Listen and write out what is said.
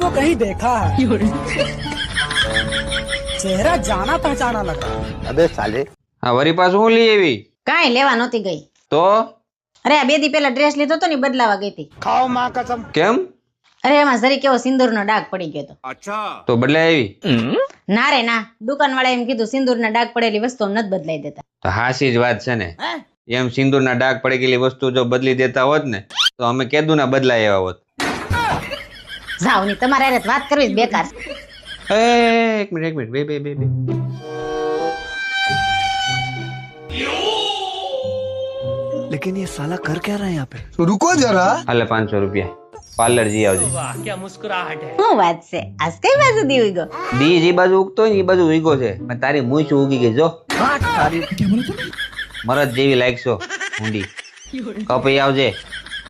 तो कहीं देखा है चेहरा जाना पहचाना लग रहा है। अबे साले હા વરી પાછું હું લઈ આવી કાંઈ લેવા નહોતી ગઈ. તો અરે આ 2 દી પહેલા ડ્રેસ લીધો તો ને બદલાવા ગઈ હતી. खाओ माँ कसम। કેમ અરે એમાં જરી કેવો સિંદૂરનો ડાઘ પડી ગયો હતો. તો બદલાઈ આવી ના રે ના, દુકાનવાળાએ એમ કીધું સિંદૂરના ડાઘ પડેલી વસ્તુ નથી બદલાઈ દેતા. તો હાસી જ વાત છે ને એમ સિંદૂરના ડાઘ પડી ગયેલી વસ્તુ જો બદલી દેતા હોત ને તો અમે કેદું ના બદલાઈ આવ્યા હોત. જાવ ની તમારે હારે વાત કરવી જ બેકાર. એક મિનિટ બે लेकिन ये साला कर क्या रहा है यहाँ पे? रुको जरा હાલે 500 રૂપિયા પાર્લર જી આવજે. શું વાત છે? આજ કઈ બાજુ દી ઉઈ ગયો? દી જે બાજુ ઉગતો હોય ને એ બાજુ ઉગો છે પણ તારી મૂછ ઉગી ગઈ જો મરદ જેવી લાગશો ઊંડી કપઈ આવજે.